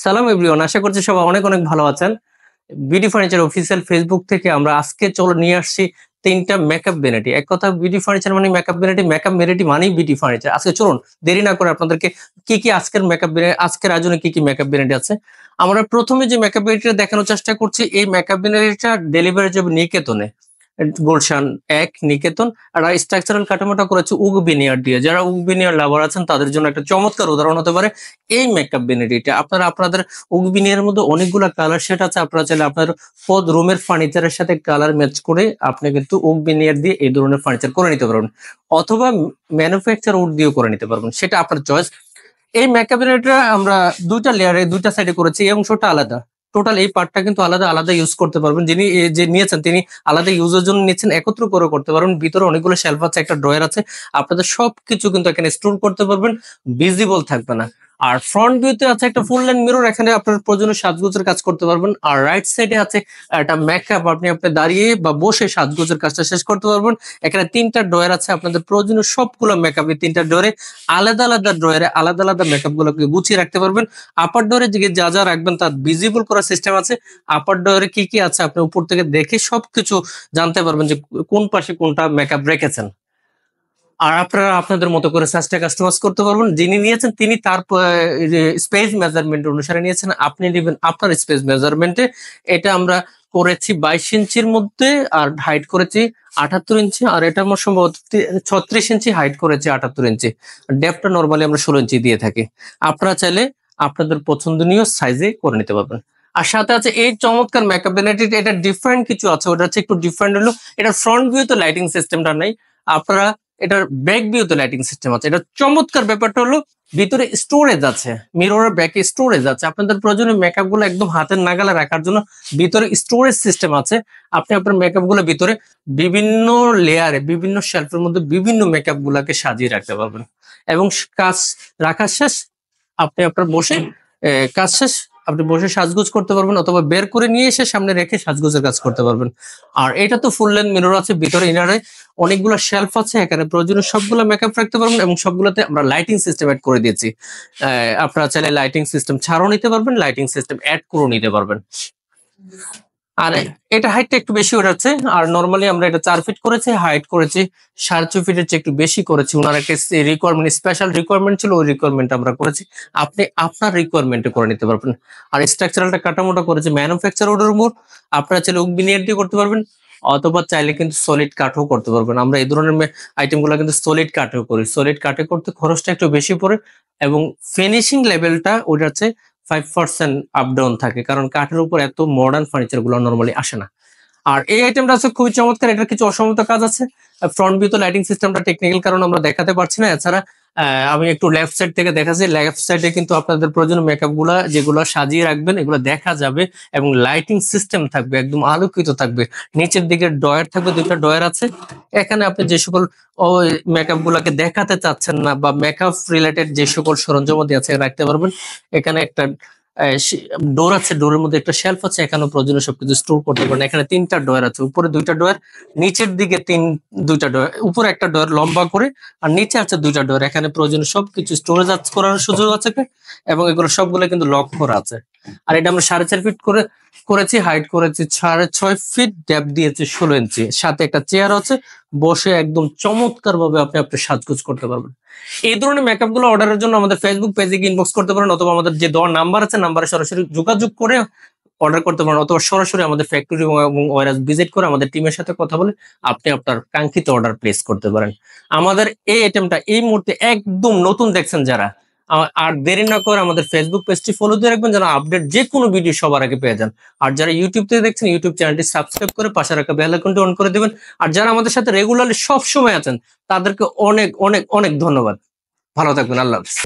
সালাম এভরিওয়ান, আশা করছি সবাই অনেক অনেক ভালো আছেন। বিডি ফার্নিচার অফিসিয়াল ফেসবুক থেকে আমরা আজকে নিয়ে আসছি তিনটা মেকআপ ভ্যানিটি। এক কথা বিডি ফার্নিচার মানে মেকআপ ভ্যানিটি, মেকআপ ভ্যানিটি মানেই বিডি ফার্নিচার। আজকে চলুন দেরি না করে আপনাদেরকে কি আজকের আজকের আয়োজনে কি মেকআপ ভ্যানিটি আছে। আমরা প্রথমে যে মেকআপ ভ্যানিটিটা দেখানোর চেষ্টা করছি, এই মেকআপ ভ্যানিটিটা ডেলিভারি যাবে নিকেতনে, গুলশান ১ নিকেতন। আর স্ট্রাকচারাল কাঠামোটা করেছে উগ বিনিয়ার দিয়ে। যারা উগ বিনিয়ার লাভার আছেন তাদের জন্য একটা চমৎকার উদাহরণ হতে পারে এই মেকআপ ভ্যানিটিটা। আপনারা আপনাদের উগ বিনিয়ার মধ্যে অনেকগুলো কালার শেড আছে, আপনারা চাইলে আপনার রুমের ফার্নিচারের সাথে কালার ম্যাচ করে আপনি কিন্তু উগ বিনিয়ার দিয়ে এই ধরনের ফার্নিচার করে নিতে পারবেন, অথবা ম্যানুফ্যাকচার উড দিয়েও করে নিতে পারবেন, সেটা আপনার চয়েস। এই মেকআপ ভ্যানিটিটা আমরা দুইটা লেয়ারে দুইটা সাইডে করেছি, এই অংশটা আলাদা, টোটাল এই পার্টটা কিন্তু আলাদা আলাদা ইউজ করতে পারবেন। যিনি যে নিয়েছেন তিনি আলাদা ইউজের জন্য নিচ্ছেন, একত্র করে করতে পারবেন। ভিতরে অনেকগুলো শেলফ আছে, একটা ড্রয়ার আছে, আপনাদের সবকিছু কিন্তু এখানে স্টোর করতে পারবেন, ভিজিবল থাকবে না। আর ফ্রন্ট ভিউতে আছে একটা ফুল লেন্থ মিরর, এখানে আপনার প্রয়োজনীয় সাজগোজের কাজ করতে পারবেন। আর রাইট সাইডে আছে একটা মেকআপ, আপনি দাঁড়িয়ে বা বসে সাজগোজের কাজটা শেষ করতে পারবেন। এখানে তিনটা ড্রয়ার আছে, আপনাদের প্রয়োজনীয় সবগুলো মেকআপ এই তিনটা ড্রয়ারে আলাদা আলাদা ড্রয়ারে আলাদা আলাদা মেকআপ গুলোকে গুছিয়ে রাখতে পারবেন। আপার ডোরে যা যা রাখবেন তার ভিজিবল করার সিস্টেম আছে। আপার ডোরে কি আছে আপনি উপর থেকে দেখে সবকিছু জানতে পারবেন যে কোন পাশে কোনটা মেকআপ রেখেছেন। আর আপনারা আপনাদের মতো করে সাইজটা কাস্টমাইজ করতে পারবেন। যিনি নিয়েছেন তিনি তার স্পেস মেজারমেন্ট অনুসারে নিয়েছেন, আপনি নেবেন আপনার স্পেস মেজারমেন্টে। এটা আমরা করেছি 22 ইঞ্চির মধ্যে, আর হাইট করেছি 78 ইঞ্চি, আর এটা আমার সম্ভবত 36 ইঞ্চি, হাইট করেছি 78 ইঞ্চি। ডেপটা নরমালি আমরা 16 ইঞ্চি দিয়ে থাকি। আপনারা চাইলে আপনাদের পছন্দনীয় সাইজে করে নিতে পারবেন। আর সাথে আছে এই চমৎকার মেকআপ ভ্যানিটি। এটা ডিফারেন্ট কিছু আছে, ওটা হচ্ছে একটু ডিফারেন্ট হলো, এটা ফ্রন্ট ভিউ তো লাইটিং সিস্টেমটা নেই, আপনারা এটার ব্যাক ভিউতে লাইটিং সিস্টেম আছে। এটা চমৎকার ব্যাপারটা হলো ভিতরে স্টোরেজ আছে, মিররের ব্যাকে স্টোরেজ আছে। আপনাদের প্রয়োজনীয় মেকআপ গুলো একদম হাতের নাগালে রাখার জন্য ভিতরে স্টোরেজ সিস্টেম আছে। আপনি আপনার মেকআপ গুলো ভিতরে বিভিন্ন লেয়ারে বিভিন্ন শেলফের মধ্যে বিভিন্ন মেকআপ গুলাকে সাজিয়ে রাখতে পারবেন, এবং কাজ রাখা শেষ আপনি আপনার বসে কাজ শেষ আপনি বসে সাজগোজ করতে পারবেন, অথবা বের করে নিয়ে এসে সামনে রেখে সাজগোজের কাজ করতে পারবেন। আর এটা তো ফুল লেন্থ মিরর আছে, ভিতরে ইনারে অনেকগুলো শেলফ আছে, এখানে প্রয়োজনীয় সবগুলো মেকআপ রাখতে পারবেন, এবং সবগুলোতে আমরা লাইটিং সিস্টেম অ্যাড করে দিয়েছি। আপনারা চাইলে লাইটিং সিস্টেম ছাড়াও নিতে পারবেন, লাইটিং সিস্টেম অ্যাড করেও নিতে পারবেন। আর এটা হাইটটা একটু বেশি উঠাচ্ছে, আর নরমালি আমরা এটা 4 ফিট করেছি, হাইট করেছি 4.5 ফিটের চেয়ে একটু বেশি করেছি। ওনার একটা রিকোয়ারমেন্ট, স্পেশাল রিকোয়ারমেন্ট ছিল, ওই রিকোয়ারমেন্ট আমরা করেছি। আপনি আপনার রিকোয়ারমেন্টে করে নিতে পারবেন। আর স্ট্রাকচারালটা কাঠামোটা করেছে ম্যানুফ্যাকচার অর্ডার উপর, আপনারা চাইলে উড বিনিয়ার দিয়ে করতে পারবেন, অথবা চাইলে কিন্তু সলিড কাঠও করতে পারবেন। আমরা এই ধরনের আইটেম গুলো কিন্তু সলিড কাঠেও করি। সলিড কাঠে করতে খরচটা একটু বেশি পড়ে, এবং ফিনিশিং লেভেলটা ওটা হচ্ছে 5% আপ ডাউন থাকে, কারণ কাঠের উপর এত মডার্ন ফার্নিচার গুলো নরমালি আসে না। আর এই আইটেমটা আছে খুবই চমৎকার, এটার কিছু অসম্মত কাজ আছে। ফ্রন্ট ভিউ তো লাইটিং সিস্টেমটা টেকনিক্যাল কারণ আমরা দেখাতে পারছি না। এছাড়া আমি একটু লেফট সাইড থেকে দেখাচ্ছি। লেফট সাইডে কিন্তু আপনাদের প্রয়োজনীয় মেকআপ গুলা যেগুলো সাজিয়ে রাখবেন এগুলো দেখা যাবে, এবং লাইটিং সিস্টেম থাকবে, একদম আলোকিত থাকবে। নিচের দিকে ড্রয়ার থাকবে, দুইটা ড্রয়ার আছে। এখানে আপনি যে সকল ওই মেকআপ গুলাকে দেখাতে চাচ্ছেন না, বা মেকআপ রিলেটেড যে সকল সরঞ্জামাদি আছে রাখতে পারবেন। এখানে একটা ডোর আছে, ডোরের মধ্যে একটা শেলফ আছে, এখানে প্রয়োজনীয় সবকিছু স্টোর করতে পারেন। এখানে 3টা ডয়ার আছে, উপরে 2টা ডয়ার, নিচের দিকে 2টা ডয়ার, উপরে একটা ডয়ার লম্বা করে, আর নিচে আছে 2টা ডয়ার। এখানে প্রয়োজনীয় সবকিছু স্টোরেজ করার সুযোগ আছে, এবং এগুলো সবগুলো কিন্তু লক করা আছে। আর এটা আমরা 4.5 ফিট করেছি, হাইট করেছি 6.5 ফিট, ডেপথ দিয়েছি 16 ইঞ্চি। সাথে একটা চেয়ার আছে, বসে একদম চমৎকার ভাবে আপনি সাজগোজ করতে পারবেন। এই ধরনের মেকআপ গুলো অর্ডারের জন্য আমাদের ফেসবুক পেজে ইনবক্স করতে পারেন, অথবা আমাদের যে দেওয়ার নাম্বার আছে নাম্বারে সরাসরি যোগাযোগ করে অর্ডার করতে পারেন, অথবা সরাসরি আমাদের ফ্যাক্টরি এবং ওয়ারহাউস ভিজিট করে আমাদের টিমের সাথে কথা বলে আপনি আপনার কাঙ্ক্ষিত অর্ডার প্লেস করতে পারেন। আমাদের এই আইটেমটা এই মুহূর্তে একদম নতুন দেখছেন যারা, আর দেরি না করে আমাদের ফেসবুক পেজটি ফলো দিয়ে রাখবেন, যেন আপডেট যে কোনো ভিডিও সবার আগে পেয়ে যান। আর যারা ইউটিউব থেকে দেখছেন ইউটিউব চ্যানেলটি সাবস্ক্রাইব করে পাশে রাখা বেল আইকনটি অন করে দেবেন। আর যারা আমাদের সাথে রেগুলারলি সব সময় আছেন তাদেরকে অনেক অনেক অনেক ধন্যবাদ। ভালো থাকবেন, আল্লাহ হাফেজ।